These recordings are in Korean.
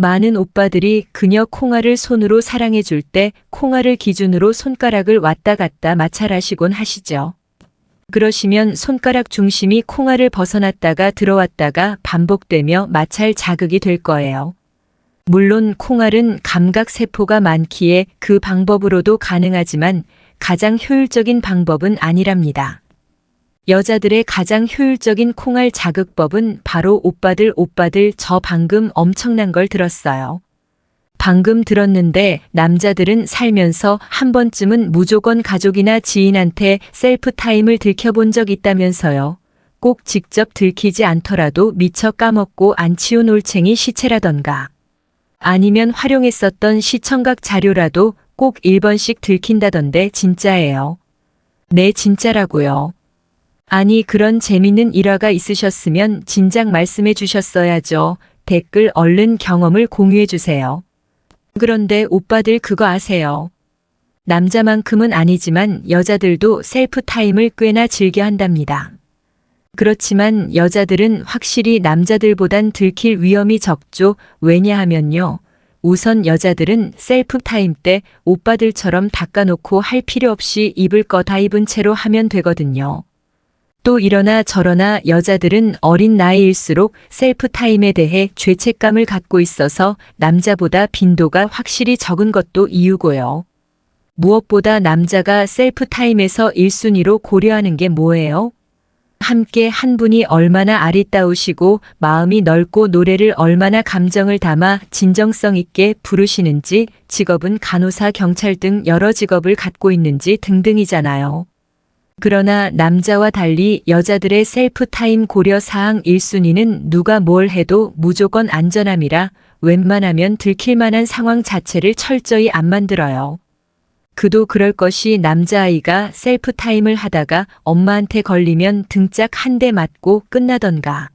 많은 오빠들이 그녀 콩알을 손으로 사랑해 줄 때 콩알을 기준으로 손가락을 왔다 갔다 마찰하시곤 하시죠. 그러시면 손가락 중심이 콩알을 벗어났다가 들어왔다가 반복되며 마찰 자극이 될 거예요. 물론 콩알은 감각세포가 많기에 그 방법으로도 가능하지만 가장 효율적인 방법은 아니랍니다. 여자들의 가장 효율적인 콩알 자극법은 바로 오빠들 저 방금 엄청난 걸 들었어요. 방금 들었는데 남자들은 살면서 한 번쯤은 무조건 가족이나 지인한테 셀프 타임을 들켜본 적 있다면서요. 꼭 직접 들키지 않더라도 미처 까먹고 안 치운 올챙이 시체라던가. 아니면 활용했었던 시청각 자료라도 꼭 1번씩 들킨다던데 진짜예요. 네, 진짜라고요. 아니, 그런 재밌는 일화가 있으셨으면 진작 말씀해 주셨어야죠. 댓글 얼른 경험을 공유해 주세요. 그런데 오빠들 그거 아세요? 남자만큼은 아니지만 여자들도 셀프 타임을 꽤나 즐겨 한답니다. 그렇지만 여자들은 확실히 남자들보단 들킬 위험이 적죠. 왜냐하면요. 우선 여자들은 셀프 타임 때 오빠들처럼 닦아놓고 할 필요 없이 입을 거 다 입은 채로 하면 되거든요. 또 이러나 저러나 여자들은 어린 나이일수록 셀프 타임에 대해 죄책감을 갖고 있어서 남자보다 빈도가 확실히 적은 것도 이유고요. 무엇보다 남자가 셀프 타임에서 1순위로 고려하는 게 뭐예요? 함께 한 분이 얼마나 아리따우시고 마음이 넓고 노래를 얼마나 감정을 담아 진정성 있게 부르시는지, 직업은 간호사, 경찰 등 여러 직업을 갖고 있는지 등등이잖아요. 그러나 남자와 달리 여자들의 셀프 타임 고려 사항 1순위는 누가 뭘 해도 무조건 안전함이라 웬만하면 들킬 만한 상황 자체를 철저히 안 만들어요. 그도 그럴 것이 남자아이가 셀프 타임을 하다가 엄마한테 걸리면 등짝 한 대 맞고 끝나던가.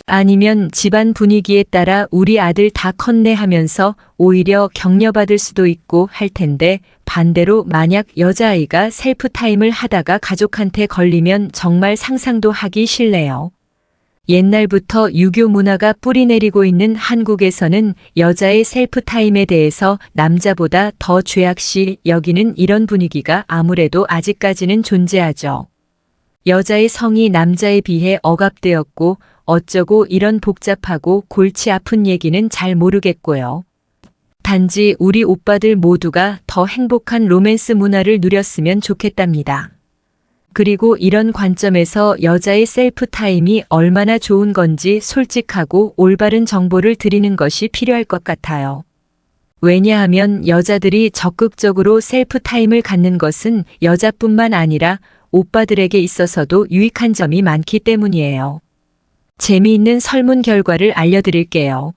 아니면 집안 분위기에 따라 우리 아들 다 컸네 하면서 오히려 격려받을 수도 있고 할 텐데, 반대로 만약 여자아이가 셀프 타임을 하다가 가족한테 걸리면 정말 상상도 하기 싫네요. 옛날부터 유교 문화가 뿌리내리고 있는 한국에서는 여자의 셀프 타임에 대해서 남자보다 더 죄악시 여기는 이런 분위기가 아무래도 아직까지는 존재하죠. 여자의 성이 남자에 비해 억압되었고 어쩌고 이런 복잡하고 골치 아픈 얘기는 잘 모르겠고요. 단지 우리 오빠들 모두가 더 행복한 로맨스 문화를 누렸으면 좋겠답니다. 그리고 이런 관점에서 여자의 셀프 타임이 얼마나 좋은 건지 솔직하고 올바른 정보를 드리는 것이 필요할 것 같아요. 왜냐하면 여자들이 적극적으로 셀프 타임을 갖는 것은 여자뿐만 아니라 오빠들에게 있어서도 유익한 점이 많기 때문이에요. 재미있는 설문 결과를 알려드릴게요.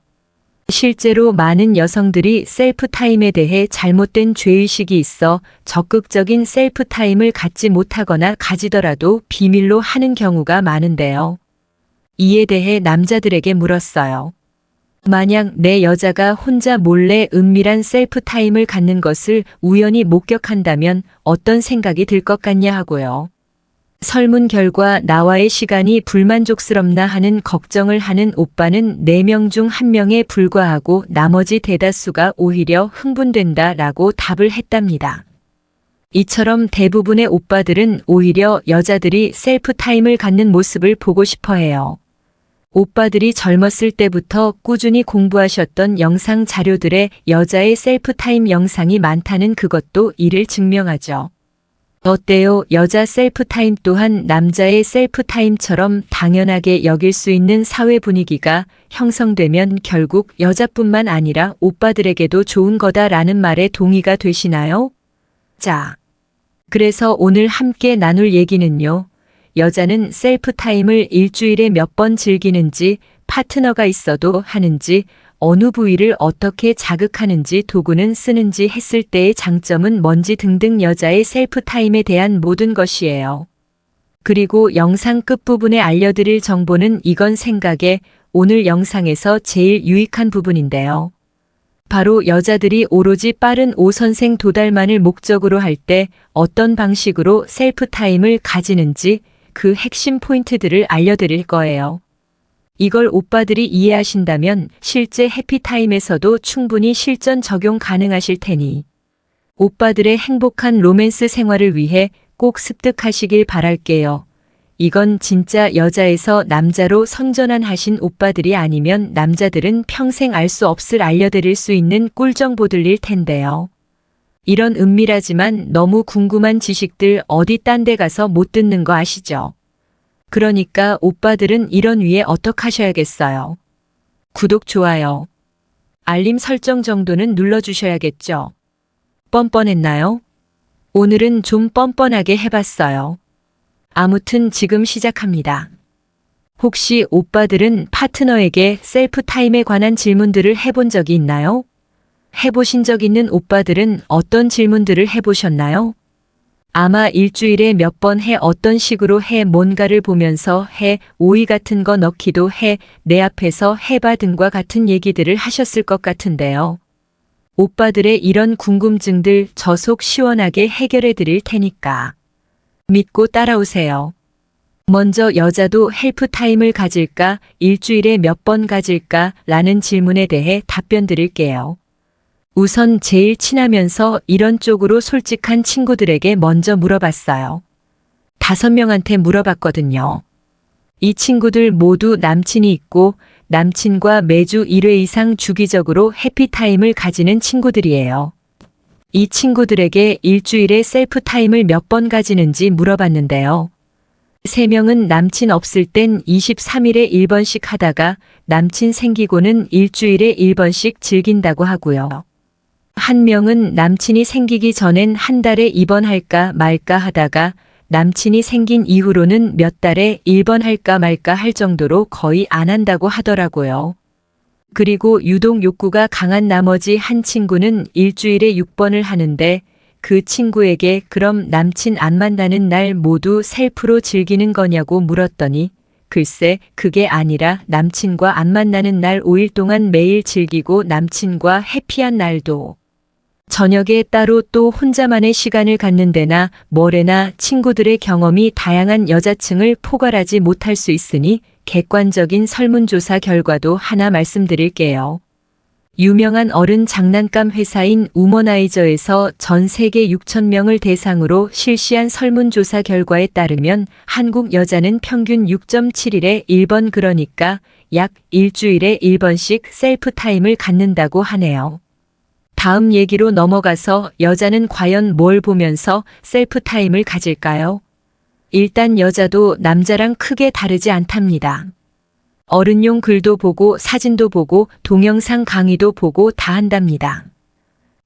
실제로 많은 여성들이 셀프 타임에 대해 잘못된 죄의식이 있어 적극적인 셀프 타임을 갖지 못하거나 가지더라도 비밀로 하는 경우가 많은데요. 이에 대해 남자들에게 물었어요. 만약 내 여자가 혼자 몰래 은밀한 셀프 타임을 갖는 것을 우연히 목격한다면 어떤 생각이 들 것 같냐 하고요. 설문 결과 나와의 시간이 불만족스럽나 하는 걱정을 하는 오빠는 4명 중 1명에 불과하고 나머지 대다수가 오히려 흥분된다 라고 답을 했답니다. 이처럼 대부분의 오빠들은 오히려 여자들이 셀프 타임을 갖는 모습을 보고 싶어 해요. 오빠들이 젊었을 때부터 꾸준히 공부하셨던 영상 자료들에 여자의 셀프 타임 영상이 많다는 그것도 이를 증명하죠. 어때요? 여자 셀프 타임 또한 남자의 셀프 타임처럼 당연하게 여길 수 있는 사회 분위기가 형성되면 결국 여자뿐만 아니라 오빠들에게도 좋은 거다라는 말에 동의가 되시나요? 자, 그래서 오늘 함께 나눌 얘기는요. 여자는 셀프 타임을 일주일에 몇 번 즐기는지, 파트너가 있어도 하는지, 어느 부위를 어떻게 자극하는지, 도구는 쓰는지, 했을 때의 장점은 뭔지 등등 여자의 셀프 타임에 대한 모든 것이에요. 그리고 영상 끝부분에 알려드릴 정보는 이건 생각에 오늘 영상에서 제일 유익한 부분인데요. 바로 여자들이 오로지 빠른 5선생 도달만을 목적으로 할 때 어떤 방식으로 셀프 타임을 가지는지 그 핵심 포인트들을 알려드릴 거예요. 이걸 오빠들이 이해하신다면 실제 해피타임에서도 충분히 실전 적용 가능하실 테니 오빠들의 행복한 로맨스 생활을 위해 꼭 습득하시길 바랄게요. 이건 진짜 여자에서 남자로 선전환하신 오빠들이 아니면 남자들은 평생 알 수 없을 알려드릴 수 있는 꿀정보들일 텐데요. 이런 은밀하지만 너무 궁금한 지식들 어디 딴 데 가서 못 듣는 거 아시죠? 그러니까 오빠들은 이런 위에 어떡하셔야겠어요? 구독, 좋아요, 알림 설정 정도는 눌러주셔야겠죠? 뻔뻔했나요? 오늘은 좀 뻔뻔하게 해봤어요. 아무튼 지금 시작합니다. 혹시 오빠들은 파트너에게 셀프 타임에 관한 질문들을 해본 적이 있나요? 해보신 적 있는 오빠들은 어떤 질문들을 해보셨나요? 아마 일주일에 몇 번 해, 어떤 식으로 해, 뭔가를 보면서 해, 오이 같은 거 넣기도 해, 내 앞에서 해봐 등과 같은 얘기들을 하셨을 것 같은데요. 오빠들의 이런 궁금증들 저 속 시원하게 해결해 드릴 테니까 믿고 따라오세요. 먼저 여자도 헬프 타임을 가질까, 일주일에 몇 번 가질까 라는 질문에 대해 답변 드릴게요. 우선 제일 친하면서 이런 쪽으로 솔직한 친구들에게 먼저 물어봤어요. 5명한테 물어봤거든요. 이 친구들 모두 남친이 있고 남친과 매주 1회 이상 주기적으로 해피타임을 가지는 친구들이에요. 이 친구들에게 일주일에 셀프 타임을 몇 번 가지는지 물어봤는데요. 3명은 남친 없을 땐 23일에 1번씩 하다가 남친 생기고는 일주일에 1번씩 즐긴다고 하고요. 1명은 남친이 생기기 전엔 한 달에 2번 할까 말까 하다가 남친이 생긴 이후로는 몇 달에 1번 할까 말까 할 정도로 거의 안 한다고 하더라고요. 그리고 유독 욕구가 강한 나머지 한 친구는 일주일에 6번을 하는데 그 친구에게 그럼 남친 안 만나는 날 모두 셀프로 즐기는 거냐고 물었더니 글쎄 그게 아니라 남친과 안 만나는 날 5일 동안 매일 즐기고 남친과 해피한 날도 저녁에 따로 또 혼자만의 시간을 갖는 데나 뭐래나 친구들의 경험이 다양한 여자층을 포괄하지 못할 수 있으니 객관적인 설문조사 결과도 하나 말씀드릴게요. 유명한 어른 장난감 회사인 우머나이저에서 전 세계 6,000명을 대상으로 실시한 설문조사 결과에 따르면 한국 여자는 평균 6.7일에 1번 그러니까 약 일주일에 1번씩 셀프 타임을 갖는다고 하네요. 다음 얘기로 넘어가서 여자는 과연 뭘 보면서 셀프 타임을 가질까요? 일단 여자도 남자랑 크게 다르지 않답니다. 어른용 글도 보고 사진도 보고 동영상 강의도 보고 다 한답니다.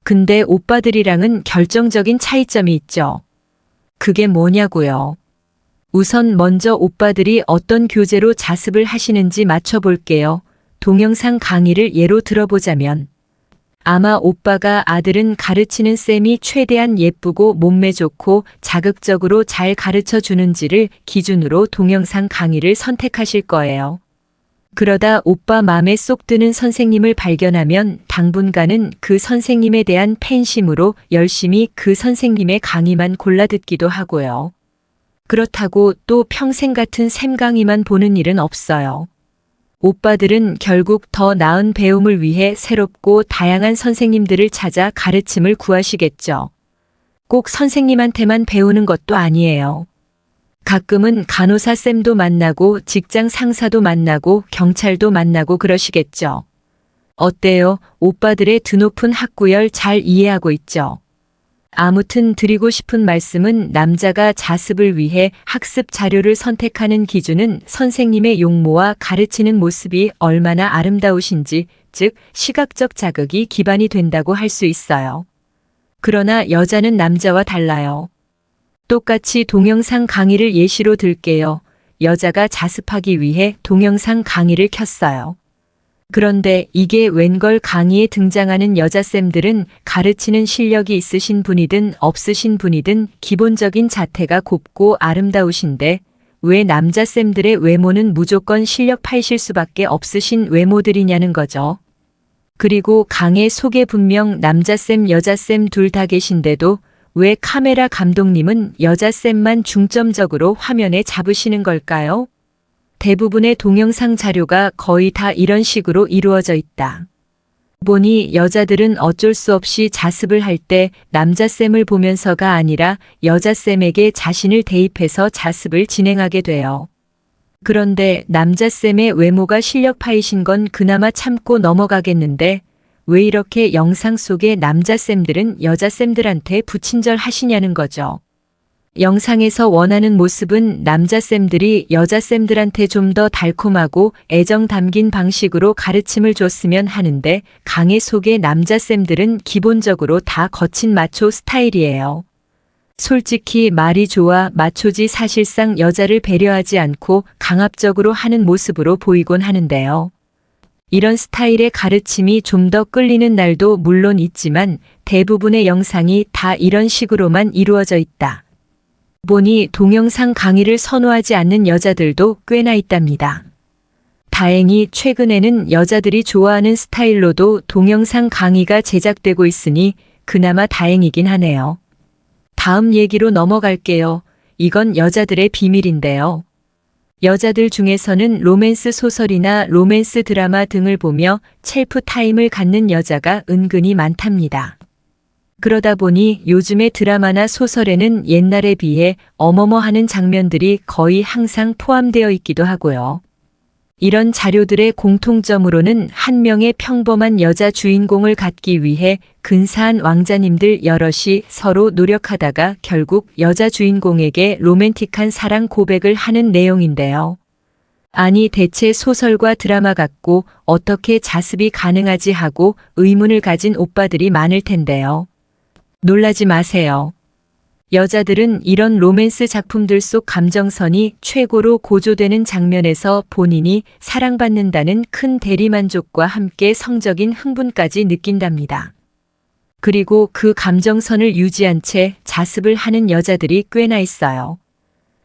근데 오빠들이랑은 결정적인 차이점이 있죠. 그게 뭐냐고요? 우선 먼저 오빠들이 어떤 교재로 자습을 하시는지 맞춰볼게요. 동영상 강의를 예로 들어보자면 아마 오빠가 아들은 가르치는 쌤이 최대한 예쁘고 몸매 좋고 자극적으로 잘 가르쳐 주는지를 기준으로 동영상 강의를 선택하실 거예요. 그러다 오빠 마음에 쏙 드는 선생님을 발견하면 당분간은 그 선생님에 대한 팬심으로 열심히 그 선생님의 강의만 골라 듣기도 하고요. 그렇다고 또 평생 같은 쌤 강의만 보는 일은 없어요. 오빠들은 결국 더 나은 배움을 위해 새롭고 다양한 선생님들을 찾아 가르침을 구하시겠죠. 꼭 선생님한테만 배우는 것도 아니에요. 가끔은 간호사 쌤도 만나고 직장 상사도 만나고 경찰도 만나고 그러시겠죠. 어때요? 오빠들의 드높은 학구열 잘 이해하고 있죠? 아무튼 드리고 싶은 말씀은 남자가 자습을 위해 학습 자료를 선택하는 기준은 선생님의 용모와 가르치는 모습이 얼마나 아름다우신지, 즉 시각적 자극이 기반이 된다고 할 수 있어요. 그러나 여자는 남자와 달라요. 똑같이 동영상 강의를 예시로 들게요. 여자가 자습하기 위해 동영상 강의를 켰어요. 그런데 이게 웬걸 강의에 등장하는 여자쌤들은 가르치는 실력이 있으신 분이든 없으신 분이든 기본적인 자태가 곱고 아름다우신데 왜 남자쌤들의 외모는 무조건 실력 파이실 수밖에 없으신 외모들이냐는 거죠. 그리고 강의 속에 분명 남자쌤 여자쌤 둘 다 계신데도 왜 카메라 감독님은 여자쌤만 중점적으로 화면에 잡으시는 걸까요? 대부분의 동영상 자료가 거의 다 이런 식으로 이루어져 있다. 보니 여자들은 어쩔 수 없이 자습을 할 때 남자쌤을 보면서가 아니라 여자쌤에게 자신을 대입해서 자습을 진행하게 돼요. 그런데 남자쌤의 외모가 실력파이신 건 그나마 참고 넘어가겠는데 왜 이렇게 영상 속의 남자쌤들은 여자쌤들한테 부친절 하시냐는 거죠. 영상에서 원하는 모습은 남자쌤들이 여자쌤들한테 좀 더 달콤하고 애정 담긴 방식으로 가르침을 줬으면 하는데 강의 속의 남자쌤들은 기본적으로 다 거친 마초 스타일이에요. 솔직히 말이 좋아 마초지 사실상 여자를 배려하지 않고 강압적으로 하는 모습으로 보이곤 하는데요. 이런 스타일의 가르침이 좀 더 끌리는 날도 물론 있지만 대부분의 영상이 다 이런 식으로만 이루어져 있다. 보니 동영상 강의를 선호하지 않는 여자들도 꽤나 있답니다. 다행히 최근에는 여자들이 좋아하는 스타일로도 동영상 강의가 제작되고 있으니 그나마 다행이긴 하네요. 다음 얘기로 넘어갈게요. 이건 여자들의 비밀인데요. 여자들 중에서는 로맨스 소설이나 로맨스 드라마 등을 보며 셀프 타임을 갖는 여자가 은근히 많답니다. 그러다 보니 요즘의 드라마나 소설에는 옛날에 비해 어머머 하는 장면들이 거의 항상 포함되어 있기도 하고요. 이런 자료들의 공통점으로는 한 명의 평범한 여자 주인공을 갖기 위해 근사한 왕자님들 여럿이 서로 노력하다가 결국 여자 주인공에게 로맨틱한 사랑 고백을 하는 내용인데요. 아니 대체 소설과 드라마 같고 어떻게 자습이 가능하지 하고 의문을 가진 오빠들이 많을 텐데요. 놀라지 마세요. 여자들은 이런 로맨스 작품들 속 감정선이 최고로 고조되는 장면에서 본인이 사랑받는다는 큰 대리만족과 함께 성적인 흥분까지 느낀답니다. 그리고 그 감정선을 유지한 채 자습을 하는 여자들이 꽤나 있어요.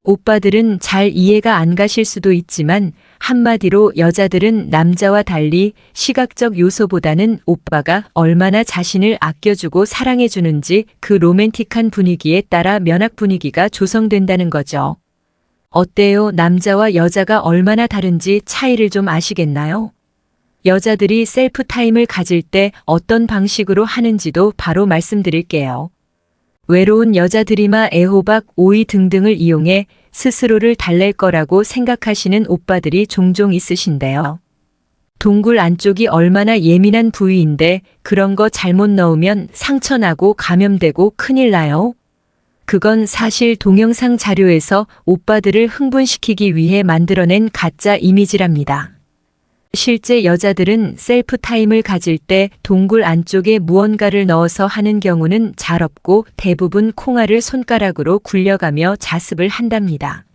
오빠들은 잘 이해가 안 가실 수도 있지만 한마디로 여자들은 남자와 달리 시각적 요소보다는 오빠가 얼마나 자신을 아껴주고 사랑해주는지 그 로맨틱한 분위기에 따라 면학 분위기가 조성된다는 거죠. 어때요? 남자와 여자가 얼마나 다른지 차이를 좀 아시겠나요? 여자들이 셀프 타임을 가질 때 어떤 방식으로 하는지도 바로 말씀드릴게요. 외로운 여자들이마 애호박, 오이 등등을 이용해 스스로를 달랠 거라고 생각하시는 오빠들이 종종 있으신데요. 동굴 안쪽이 얼마나 예민한 부위인데 그런 거 잘못 넣으면 상처나고 감염되고 큰일 나요. 그건 사실 동영상 자료에서 오빠들을 흥분시키기 위해 만들어낸 가짜 이미지랍니다. 실제 여자들은 셀프 타임을 가질 때 동굴 안쪽에 무언가를 넣어서 하는 경우는 잘 없고 대부분 콩알을 손가락으로 굴려가며 자습을 한답니다.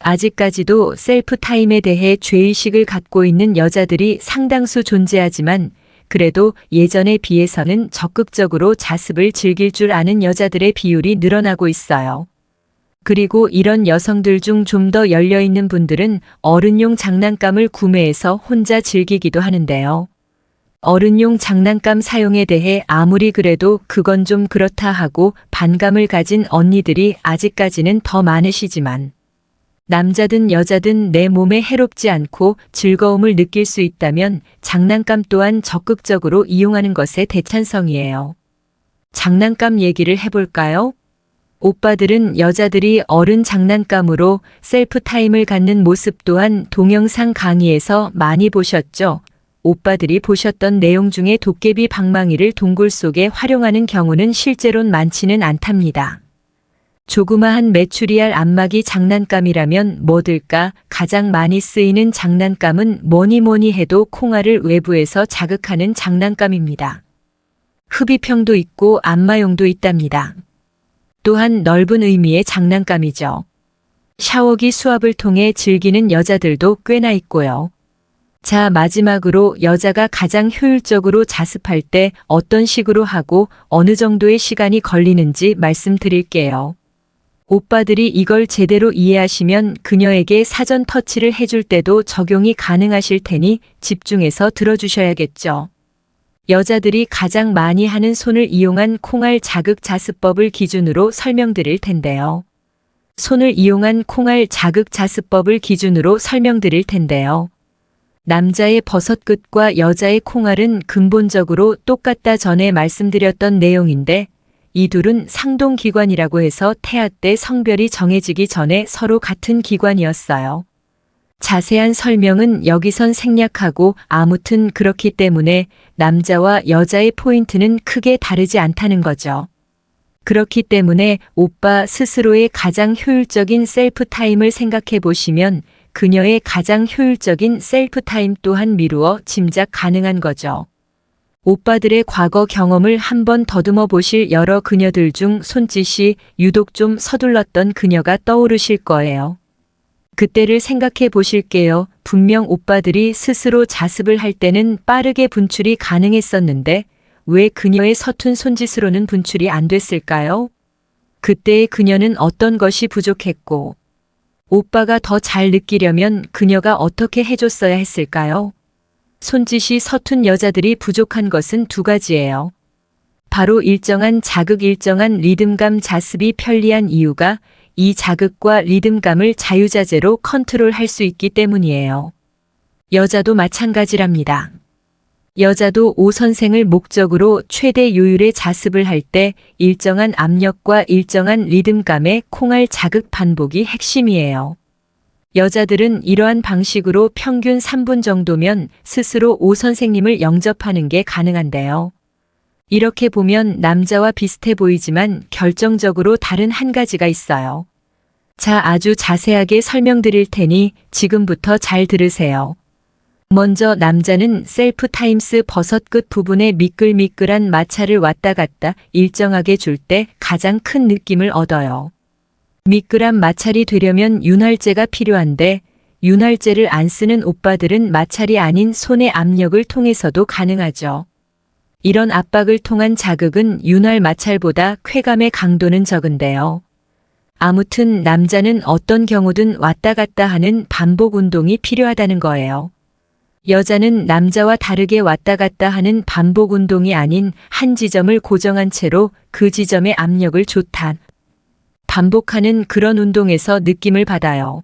아직까지도 셀프 타임에 대해 죄의식을 갖고 있는 여자들이 상당수 존재하지만 그래도 예전에 비해서는 적극적으로 자습을 즐길 줄 아는 여자들의 비율이 늘어나고 있어요. 그리고 이런 여성들 중 좀 더 열려있는 분들은 어른용 장난감을 구매해서 혼자 즐기기도 하는데요. 어른용 장난감 사용에 대해 아무리 그래도 그건 좀 그렇다 하고 반감을 가진 언니들이 아직까지는 더 많으시지만 남자든 여자든 내 몸에 해롭지 않고 즐거움을 느낄 수 있다면 장난감 또한 적극적으로 이용하는 것에 대찬성이에요. 장난감 얘기를 해볼까요? 오빠들은 여자들이 어른 장난감으로 셀프 타임을 갖는 모습 또한 동영상 강의에서 많이 보셨죠? 오빠들이 보셨던 내용 중에 도깨비 방망이를 동굴 속에 활용하는 경우는 실제론 많지는 않답니다. 조그마한 메추리알 안마기 장난감이라면 뭐들까? 가장 많이 쓰이는 장난감은 뭐니 해도 콩알을 외부에서 자극하는 장난감입니다. 흡입형도 있고 안마용도 있답니다. 또한 넓은 의미의 장난감이죠. 샤워기 수압을 통해 즐기는 여자들도 꽤나 있고요. 자, 마지막으로 여자가 가장 효율적으로 자습할 때 어떤 식으로 하고 어느 정도의 시간이 걸리는지 말씀드릴게요. 오빠들이 이걸 제대로 이해하시면 그녀에게 사전 터치를 해줄 때도 적용이 가능하실 테니 집중해서 들어주셔야겠죠. 여자들이 가장 많이 하는 손을 이용한 콩알 자극 자습법을 기준으로 설명드릴 텐데요. 손을 이용한 콩알 자극 자습법을 기준으로 설명드릴 텐데요. 남자의 버섯 끝과 여자의 콩알은 근본적으로 똑같다 전에 말씀드렸던 내용인데 이 둘은 상동기관이라고 해서 태아 때 성별이 정해지기 전에 서로 같은 기관이었어요. 자세한 설명은 여기선 생략하고 아무튼 그렇기 때문에 남자와 여자의 포인트는 크게 다르지 않다는 거죠. 그렇기 때문에 오빠 스스로의 가장 효율적인 셀프 타임을 생각해 보시면 그녀의 가장 효율적인 셀프 타임 또한 미루어 짐작 가능한 거죠. 오빠들의 과거 경험을 한번 더듬어 보실 여러 그녀들 중 손짓이 유독 좀 서둘렀던 그녀가 떠오르실 거예요. 그때를 생각해 보실게요. 분명 오빠들이 스스로 자습을 할 때는 빠르게 분출이 가능했었는데 왜 그녀의 서툰 손짓으로는 분출이 안 됐을까요? 그때의 그녀는 어떤 것이 부족했고 오빠가 더 잘 느끼려면 그녀가 어떻게 해줬어야 했을까요? 손짓이 서툰 여자들이 부족한 것은 두 가지예요. 바로 일정한 자극, 일정한 리듬감 자습이 편리한 이유가 이 자극과 리듬감을 자유자재로 컨트롤할 수 있기 때문이에요. 여자도 마찬가지랍니다. 여자도 오 선생을 목적으로 최대 요율의 자습을 할 때 일정한 압력과 일정한 리듬감의 콩알 자극 반복이 핵심이에요. 여자들은 이러한 방식으로 평균 3분 정도면 스스로 오 선생님을 영접하는 게 가능한데요. 이렇게 보면 남자와 비슷해 보이지만 결정적으로 다른 한 가지가 있어요. 자, 아주 자세하게 설명드릴 테니 지금부터 잘 들으세요. 먼저 남자는 셀프 타임스 버섯 끝 부분에 미끌미끌한 마찰을 왔다 갔다 일정하게 줄 때 가장 큰 느낌을 얻어요. 미끌한 마찰이 되려면 윤활제가 필요한데 윤활제를 안 쓰는 오빠들은 마찰이 아닌 손의 압력을 통해서도 가능하죠. 이런 압박을 통한 자극은 윤활 마찰보다 쾌감의 강도는 적은데요. 아무튼 남자는 어떤 경우든 왔다 갔다 하는 반복 운동이 필요하다는 거예요. 여자는 남자와 다르게 왔다 갔다 하는 반복 운동이 아닌 한 지점을 고정한 채로 그 지점의 압력을 좋다. 반복하는 그런 운동에서 느낌을 받아요.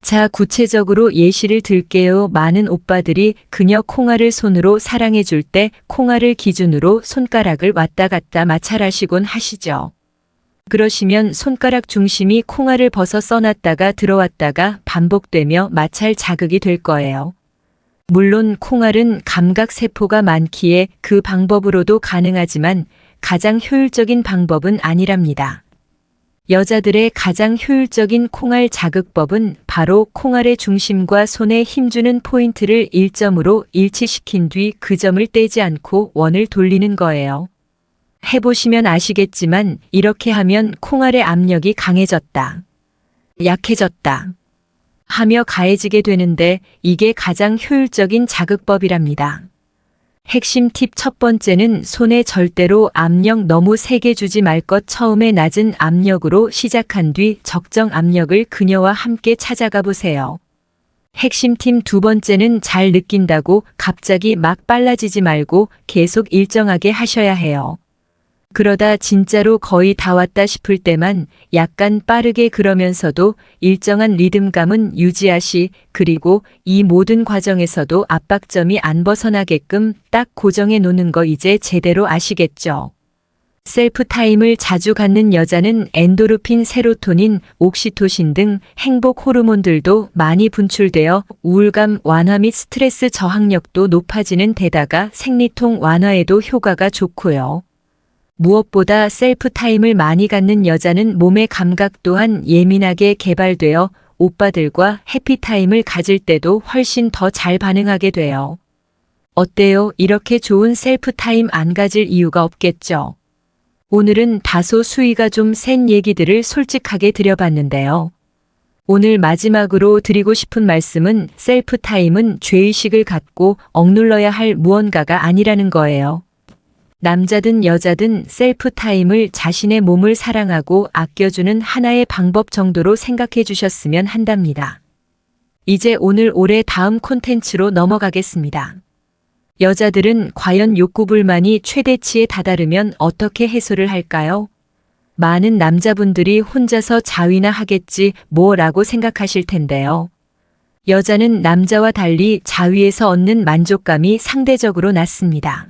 자, 구체적으로 예시를 들게요. 많은 오빠들이 그녀 콩알을 손으로 사랑해 줄 때 콩알을 기준으로 손가락을 왔다 갔다 마찰하시곤 하시죠. 그러시면 손가락 중심이 콩알을 벗어 써놨다가 들어왔다가 반복되며 마찰 자극이 될 거예요. 물론 콩알은 감각세포가 많기에 그 방법으로도 가능하지만 가장 효율적인 방법은 아니랍니다. 여자들의 가장 효율적인 콩알 자극법은 바로 콩알의 중심과 손에 힘주는 포인트를 1점으로 일치시킨 뒤 그 점을 떼지 않고 원을 돌리는 거예요. 해보시면 아시겠지만 이렇게 하면 콩알의 압력이 강해졌다, 약해졌다 하며 가해지게 되는데 이게 가장 효율적인 자극법이랍니다. 핵심 팁 첫 번째는 손에 절대로 압력 너무 세게 주지 말 것. 처음에 낮은 압력으로 시작한 뒤 적정 압력을 그녀와 함께 찾아가 보세요. 핵심 팁 두 번째는 잘 느낀다고 갑자기 막 빨라지지 말고 계속 일정하게 하셔야 해요. 그러다 진짜로 거의 다 왔다 싶을 때만 약간 빠르게 그러면서도 일정한 리듬감은 유지하시, 그리고 이 모든 과정에서도 압박점이 안 벗어나게끔 딱 고정해 놓는 거 이제 제대로 아시겠죠? 셀프 타임을 자주 갖는 여자는 엔도르핀, 세로토닌, 옥시토신 등 행복 호르몬들도 많이 분출되어 우울감 완화 및 스트레스 저항력도 높아지는 데다가 생리통 완화에도 효과가 좋고요. 무엇보다 셀프 타임을 많이 갖는 여자는 몸의 감각 또한 예민하게 개발되어 오빠들과 해피타임을 가질 때도 훨씬 더 잘 반응하게 돼요. 어때요? 이렇게 좋은 셀프 타임 안 가질 이유가 없겠죠. 오늘은 다소 수위가 좀 센 얘기들을 솔직하게 드려봤는데요. 오늘 마지막으로 드리고 싶은 말씀은 셀프 타임은 죄의식을 갖고 억눌러야 할 무언가가 아니라는 거예요. 남자든 여자든 셀프 타임을 자신의 몸을 사랑하고 아껴주는 하나의 방법 정도로 생각해 주셨으면 한답니다. 이제 오늘 올해 다음 콘텐츠로 넘어가겠습니다. 여자들은 과연 욕구 불만이 최대치에 다다르면 어떻게 해소를 할까요? 많은 남자분들이 혼자서 자위나 하겠지 뭐라고 생각하실 텐데요. 여자는 남자와 달리 자위에서 얻는 만족감이 상대적으로 낮습니다.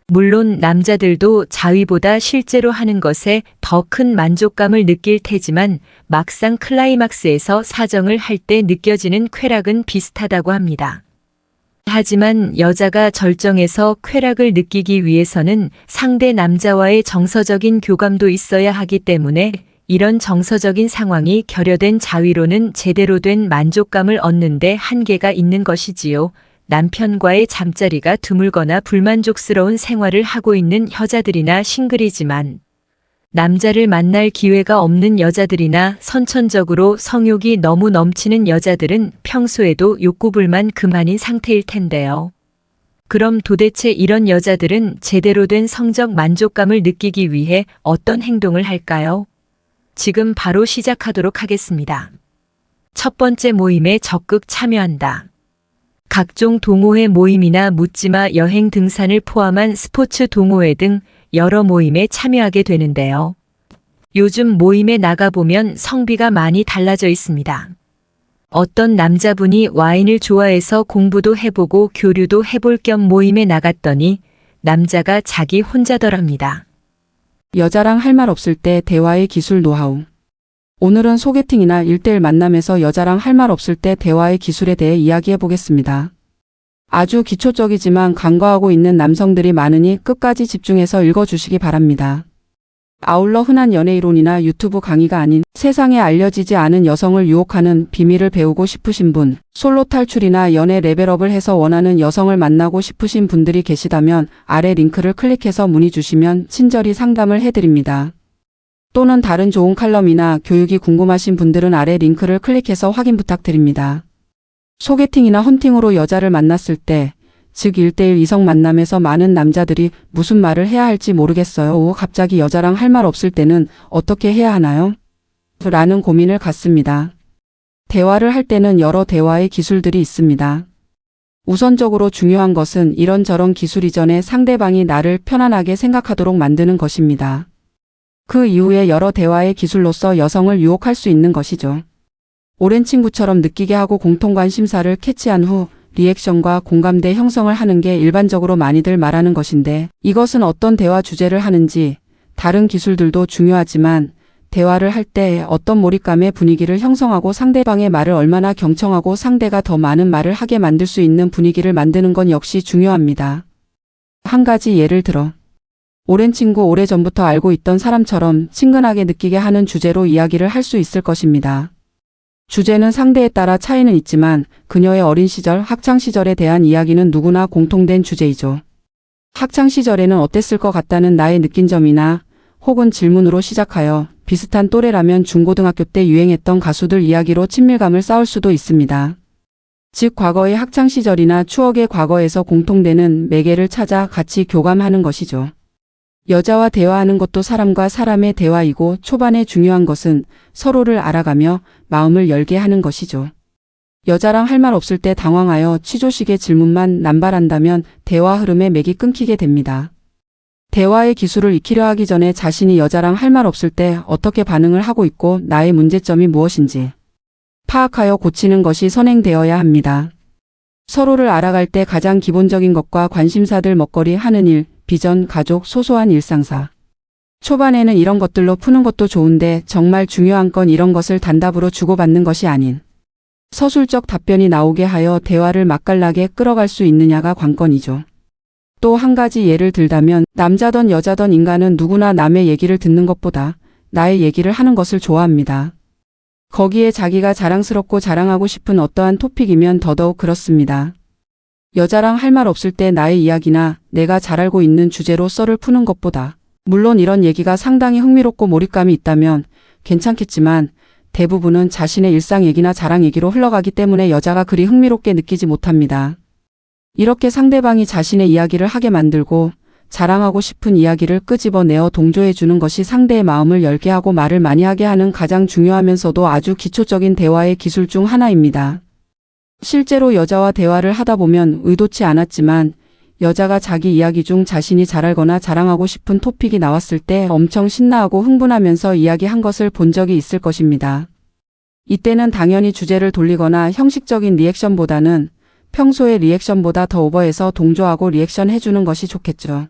물론 남자들도 자위보다 실제로 하는 것에 더 큰 만족감을 느낄 테지만 막상 클라이막스에서 사정을 할 때 느껴지는 쾌락은 비슷하다고 합니다. 하지만 여자가 절정에서 쾌락을 느끼기 위해서는 상대 남자와의 정서적인 교감도 있어야 하기 때문에 이런 정서적인 상황이 결여된 자위로는 제대로 된 만족감을 얻는데 한계가 있는 것이지요. 남편과의 잠자리가 드물거나 불만족스러운 생활을 하고 있는 여자들이나 싱글이지만 남자를 만날 기회가 없는 여자들이나 선천적으로 성욕이 너무 넘치는 여자들은 평소에도 욕구불만 그만인 상태일 텐데요. 그럼 도대체 이런 여자들은 제대로 된 성적 만족감을 느끼기 위해 어떤 행동을 할까요? 지금 바로 시작하도록 하겠습니다. 첫 번째 모임에 적극 참여한다. 각종 동호회 모임이나 묻지마 여행 등산을 포함한 스포츠 동호회 등 여러 모임에 참여하게 되는데요. 요즘 모임에 나가보면 성비가 많이 달라져 있습니다. 어떤 남자분이 와인을 좋아해서 공부도 해보고 교류도 해볼 겸 모임에 나갔더니 남자가 자기 혼자더랍니다. 여자랑 할 말 없을 때 대화의 기술 노하우. 오늘은 소개팅이나 1대1 만남에서 여자랑 할 말 없을 때 대화의 기술에 대해 이야기해 보겠습니다. 아주 기초적이지만 간과하고 있는 남성들이 많으니 끝까지 집중해서 읽어주시기 바랍니다. 아울러 흔한 연애이론이나 유튜브 강의가 아닌 세상에 알려지지 않은 여성을 유혹하는 비밀을 배우고 싶으신 분, 솔로 탈출이나 연애 레벨업을 해서 원하는 여성을 만나고 싶으신 분들이 계시다면 아래 링크를 클릭해서 문의 주시면 친절히 상담을 해드립니다. 또는 다른 좋은 칼럼이나 교육이 궁금하신 분들은 아래 링크를 클릭해서 확인 부탁드립니다. 소개팅이나 헌팅으로 여자를 만났을 때, 즉 1대1 이성 만남에서 많은 남자들이 무슨 말을 해야 할지 모르겠어요. 갑자기 여자랑 할 말 없을 때는 어떻게 해야 하나요? 라는 고민을 갖습니다. 대화를 할 때는 여러 대화의 기술들이 있습니다. 우선적으로 중요한 것은 이런저런 기술 이전에 상대방이 나를 편안하게 생각하도록 만드는 것입니다. 그 이후에 여러 대화의 기술로서 여성을 유혹할 수 있는 것이죠. 오랜 친구처럼 느끼게 하고 공통 관심사를 캐치한 후 리액션과 공감대 형성을 하는 게 일반적으로 많이들 말하는 것인데 이것은 어떤 대화 주제를 하는지 다른 기술들도 중요하지만 대화를 할 때 어떤 몰입감의 분위기를 형성하고 상대방의 말을 얼마나 경청하고 상대가 더 많은 말을 하게 만들 수 있는 분위기를 만드는 건 역시 중요합니다. 한 가지 예를 들어 오랜 친구 오래전부터 알고 있던 사람처럼 친근하게 느끼게 하는 주제로 이야기를 할 수 있을 것입니다. 주제는 상대에 따라 차이는 있지만 그녀의 어린 시절, 학창 시절에 대한 이야기는 누구나 공통된 주제이죠. 학창 시절에는 어땠을 것 같다는 나의 느낀 점이나 혹은 질문으로 시작하여 비슷한 또래라면 중고등학교 때 유행했던 가수들 이야기로 친밀감을 쌓을 수도 있습니다. 즉 과거의 학창 시절이나 추억의 과거에서 공통되는 매개를 찾아 같이 교감하는 것이죠. 여자와 대화하는 것도 사람과 사람의 대화이고 초반에 중요한 것은 서로를 알아가며 마음을 열게 하는 것이죠. 여자랑 할 말 없을 때 당황하여 취조식의 질문만 남발한다면 대화 흐름의 맥이 끊기게 됩니다. 대화의 기술을 익히려 하기 전에 자신이 여자랑 할 말 없을 때 어떻게 반응을 하고 있고 나의 문제점이 무엇인지 파악하여 고치는 것이 선행되어야 합니다. 서로를 알아갈 때 가장 기본적인 것과 관심사들 먹거리 하는 일, 비전, 가족, 소소한 일상사. 초반에는 이런 것들로 푸는 것도 좋은데 정말 중요한 건 이런 것을 단답으로 주고받는 것이 아닌 서술적 답변이 나오게 하여 대화를 맛깔나게 끌어갈 수 있느냐가 관건이죠. 또 한 가지 예를 들자면 남자든 여자든 인간은 누구나 남의 얘기를 듣는 것보다 나의 얘기를 하는 것을 좋아합니다. 거기에 자기가 자랑스럽고 자랑하고 싶은 어떠한 토픽이면 더더욱 그렇습니다. 여자랑 할 말 없을 때 나의 이야기나 내가 잘 알고 있는 주제로 썰을 푸는 것보다 물론 이런 얘기가 상당히 흥미롭고 몰입감이 있다면 괜찮겠지만 대부분은 자신의 일상 얘기나 자랑 얘기로 흘러가기 때문에 여자가 그리 흥미롭게 느끼지 못합니다. 이렇게 상대방이 자신의 이야기를 하게 만들고 자랑하고 싶은 이야기를 끄집어내어 동조해 주는 것이 상대의 마음을 열게 하고 말을 많이 하게 하는 가장 중요하면서도 아주 기초적인 대화의 기술 중 하나입니다. 실제로 여자와 대화를 하다 보면 의도치 않았지만 여자가 자기 이야기 중 자신이 잘 알거나 자랑하고 싶은 토픽이 나왔을 때 엄청 신나하고 흥분하면서 이야기한 것을 본 적이 있을 것입니다. 이때는 당연히 주제를 돌리거나 형식적인 리액션보다는 평소의 리액션보다 더 오버해서 동조하고 리액션 해주는 것이 좋겠죠.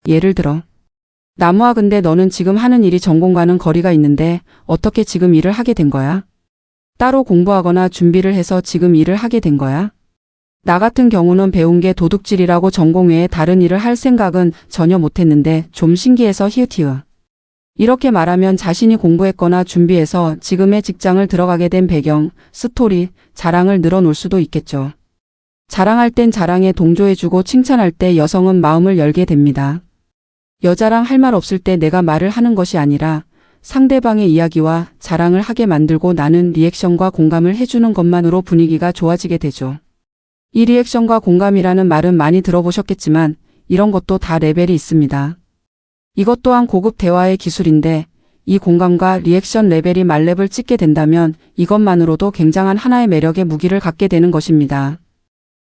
예를 들어, 나무아 근데 너는 지금 하는 일이 전공과는 거리가 있는데 어떻게 지금 일을 하게 된 거야? 따로 공부하거나 준비를 해서 지금 일을 하게 된 거야? 나 같은 경우는 배운 게 도둑질이라고 전공 외에 다른 일을 할 생각은 전혀 못했는데 좀 신기해서 히읗히읗. 이렇게 말하면 자신이 공부했거나 준비해서 지금의 직장을 들어가게 된 배경, 스토리, 자랑을 늘어놓을 수도 있겠죠. 자랑할 땐 자랑에 동조해주고 칭찬할 때 여성은 마음을 열게 됩니다. 여자랑 할 말 없을 때 내가 말을 하는 것이 아니라 상대방의 이야기와 자랑을 하게 만들고 나는 리액션과 공감을 해주는 것만으로 분위기가 좋아지게 되죠. 이 리액션과 공감이라는 말은 많이 들어보셨겠지만 이런 것도 다 레벨이 있습니다. 이것 또한 고급 대화의 기술인데 이 공감과 리액션 레벨이 만렙을 찍게 된다면 이것만으로도 굉장한 하나의 매력의 무기를 갖게 되는 것입니다.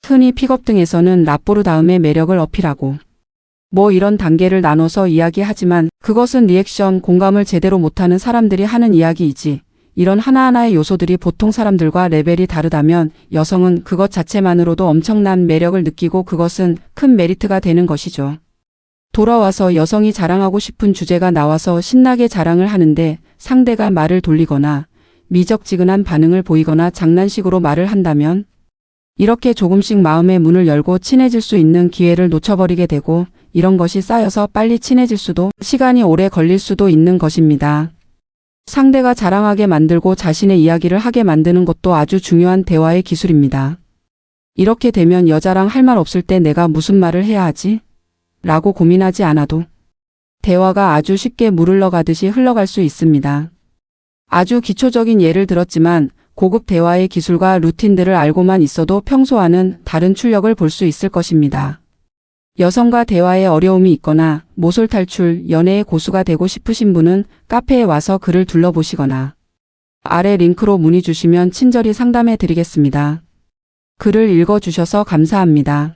흔히 픽업 등에서는 라뽀르 다음에 매력을 어필하고 뭐 이런 단계를 나눠서 이야기하지만 그것은 리액션, 공감을 제대로 못하는 사람들이 하는 이야기이지 이런 하나하나의 요소들이 보통 사람들과 레벨이 다르다면 여성은 그것 자체만으로도 엄청난 매력을 느끼고 그것은 큰 메리트가 되는 것이죠. 돌아와서 여성이 자랑하고 싶은 주제가 나와서 신나게 자랑을 하는데 상대가 말을 돌리거나 미적지근한 반응을 보이거나 장난식으로 말을 한다면 이렇게 조금씩 마음의 문을 열고 친해질 수 있는 기회를 놓쳐버리게 되고 이런 것이 쌓여서 빨리 친해질 수도 시간이 오래 걸릴 수도 있는 것입니다. 상대가 자랑하게 만들고 자신의 이야기를 하게 만드는 것도 아주 중요한 대화의 기술입니다. 이렇게 되면 여자랑 할 말 없을 때 내가 무슨 말을 해야 하지? 라고 고민하지 않아도 대화가 아주 쉽게 물 흘러가듯이 흘러갈 수 있습니다. 아주 기초적인 예를 들었지만 고급 대화의 기술과 루틴들을 알고만 있어도 평소와는 다른 출력을 볼 수 있을 것입니다. 여성과 대화에 어려움이 있거나 모솔 탈출, 연애의 고수가 되고 싶으신 분은 카페에 와서 글을 둘러보시거나 아래 링크로 문의 주시면 친절히 상담해 드리겠습니다. 글을 읽어주셔서 감사합니다.